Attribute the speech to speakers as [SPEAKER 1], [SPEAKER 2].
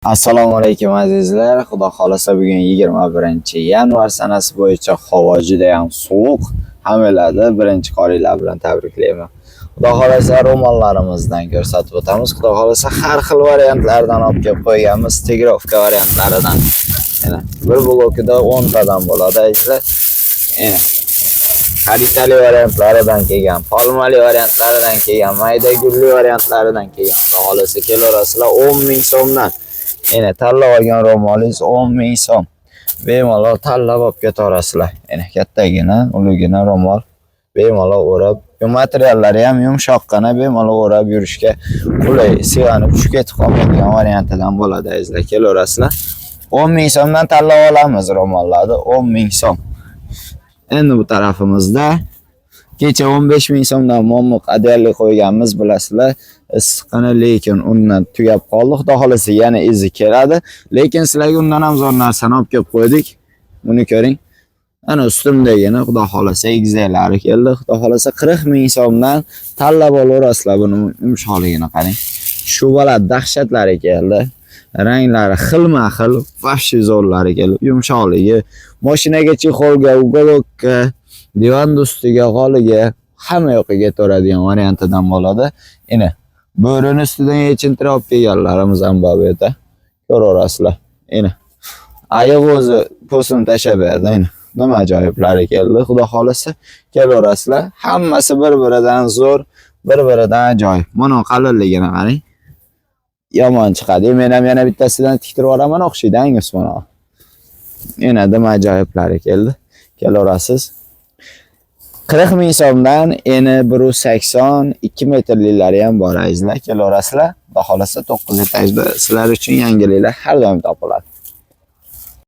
[SPEAKER 1] Assalomu alaykum azizlar. Xudo xolasa bugun 21-yanvar sanasi bo'yicha havo juda ham sovuq. Hammalarni birinchi qoringlar bilan tabriklayman. Xudo xolasa ro'mollarimizdan ko'rsatib o'tamiz. Xudo xolasa har xil variantlardan olib kelib qo'yganmiz, tegrovka variantlaridan. Mana bir blokida 10 tadan bo'ladi azizlar. Xaritali variantlaridan kelgan, palmali variantlaridan kelgan, mayda gulli variantlaridan kelgan. Xudo xolasa kelaverasizlar 10 ming so'mdan. Yine tanlab olgan ro'molingiz 10 ming so'm. Bemalol tanlab olib ketaverasizlar. Yine kattagina, ulugina ro'mol bemalol o'rab, materiallari ham yumshoqqina, bemalol o'rab yurishga qulay, sig'anib tushib ketib qolmaydigan variantidan bo'ladi azizlar. Kelaverasizlar. 10 ming so'mdan tanlab olamiz ro'mollarni, 10 ming so'm. Endi bu tarafimizda kecha 15 ming so'mdan mo'miq adyalli qo'yganmiz, bilasizlar. Issiqqina, lekin undan tugab qoldi. Xudo xolasa yana izi keladi. Lekin sizlarga undan ham zo'r narsani olib kelib qo'ydik. Buni ko'ring. Ana ustimdagina xudo xolasa egizlari keldi. Xudo xolasa 40 ming so'mdan tanlab olaverasizlar buni yumshoqligini qarang. Shu bola dahshatlari keldi. Ranglari xilma-xil, vafshi zo'rlari keldi. Yumshoqligi, mashinaga chexolga, uголокка, divan ustiga, g'oliga hamma yoqiga to'radigan variantidan bo'ladi. Ina bo'rini ustidan yechintirib olib kelganlarimiz ham bor bu yerda. Ko'raverasizlar. Ina ayiq o'zi po'sini tashlab berdi. Ina nima ajoyiblari keldi. Xudo xolasa kelaverasizlar. Hammasi bir-biridan zo'r, bir-biridan ajoyib. Mana qalinligini qarang. Yomon chiqadi. Men ham yana bittasidan tiktirib olaman, o'xshaydi-angiz mana. Yana nima ajoyiblari keldi. Kelaverasiz. 40 ming so'mdan eni 180 2 metrliklari ham bor azizlar. Kelaverasizlar. Xudo xolasa 9 etajda sizlar uchun yangiliklar har doim topiladi.